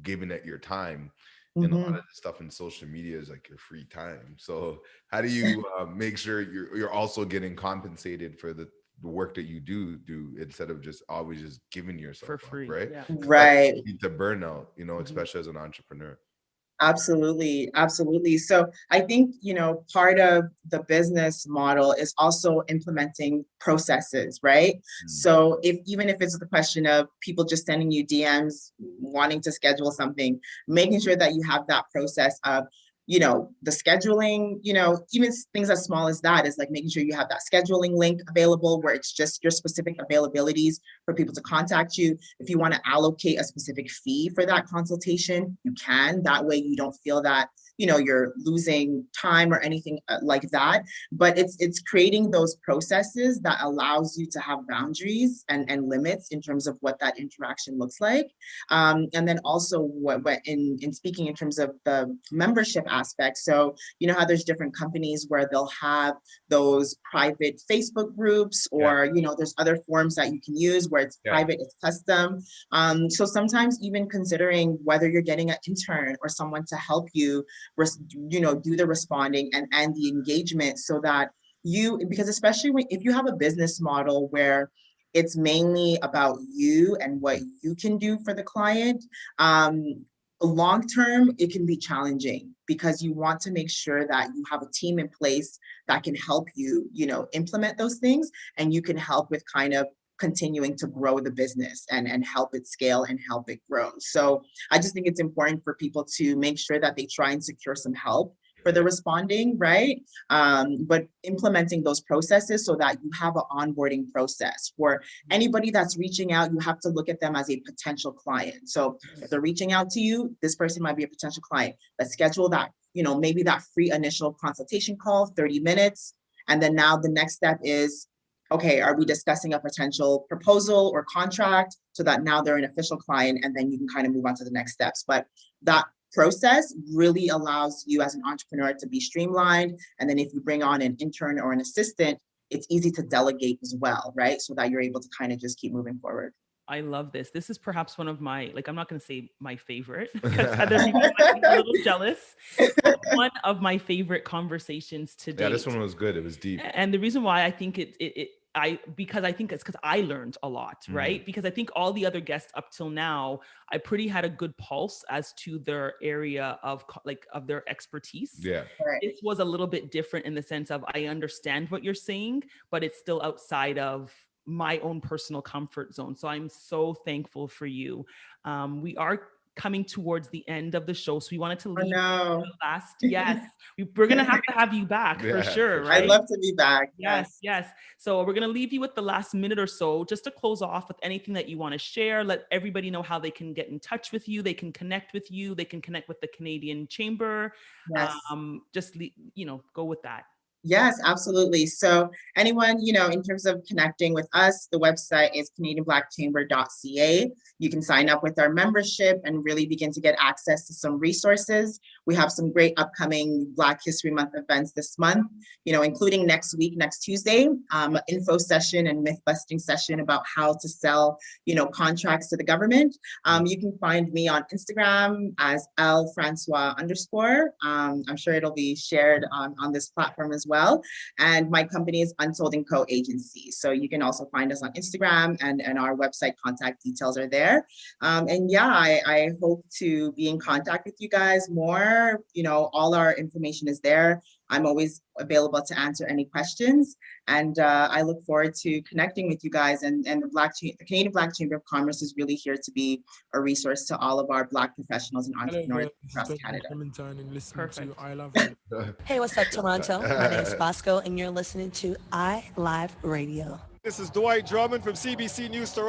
giving it your time, and a lot of the stuff in social media is like your free time. So how do you make sure you're also getting compensated for the work that you do instead of just always just giving yourself for free, right? Right. To burnout, especially as an entrepreneur. Absolutely, absolutely. So I think, part of the business model is also implementing processes, right? So even if it's the question of people just sending you DMs, wanting to schedule something, making sure that you have that process of, the scheduling, even things as small as that is like making sure you have that scheduling link available where it's just your specific availabilities for people to contact you. If you want to allocate a specific fee for that consultation, you can. That way you don't feel that, you're losing time or anything like that. But it's creating those processes that allows you to have boundaries and limits in terms of what that interaction looks like. And then also what in speaking in terms of the membership aspect. So you know how there's different companies where they'll have those private Facebook groups, or there's other forms that you can use where it's private, it's custom. So sometimes even considering whether you're getting an intern or someone to help you, do the responding and the engagement, so that because especially if you have a business model where it's mainly about you and what you can do for the client, long term, it can be challenging because you want to make sure that you have a team in place that can help you, implement those things, and you can help with kind of continuing to grow the business and help it scale and help it grow. So I just think it's important for people to make sure that they try and secure some help for the responding, right? But implementing those processes so that you have an onboarding process. For anybody that's reaching out, you have to look at them as a potential client. So if they're reaching out to you, this person might be a potential client. Let's schedule that, maybe that free initial consultation call, 30 minutes. And then now the next step is, okay, are we discussing a potential proposal or contract, so that now they're an official client, and then you can kind of move on to the next steps. But that process really allows you as an entrepreneur to be streamlined. And then if you bring on an intern or an assistant, it's easy to delegate as well, right? So that you're able to kind of just keep moving forward. I love this. This is perhaps one of my, I'm not going to say my favorite because other people might be a little jealous, but one of my favorite conversations today. Yeah, this one was good. It was deep. And the reason why I think because I think it's because I learned a lot, right? Because I think all the other guests up till now, I pretty had a good pulse as to their area of their expertise. Yeah. This was a little bit different in the sense of I understand what you're saying, but it's still outside of my own personal comfort zone. So I'm so thankful for you. We are coming towards the end of the show, so we wanted to leave the last. Yes, we're gonna have to have you back for sure, right? I'd love to be back. Yes. So we're gonna leave you with the last minute or so, just to close off with anything that you want to share. Let everybody know how they can get in touch with you. They can connect with you. They can connect with the Canadian Chamber. Yes. Just go with that. Yes, absolutely. So anyone, in terms of connecting with us, the website is canadianblackchamber.ca. You can sign up with our membership and really begin to get access to some resources. We have some great upcoming Black History Month events this month, including next week, next Tuesday, info session and myth busting session about how to sell, contracts to the government. You can find me on Instagram as lfrancois_. I'm sure it'll be shared on this platform as well. And my company is Untold Co Agency. So you can also find us on Instagram, and our website contact details are there. And yeah, I hope to be in contact with you guys more. All our information is there. I'm always available to answer any questions. And I look forward to connecting with you guys. And the Canadian Black Chamber of Commerce is really here to be a resource to all of our Black professionals and entrepreneurs across Canada. Perfect. Hey, what's up, Toronto? My name is Bosco, and you're listening to iLive Radio. This is Dwight Drummond from CBC News Toronto.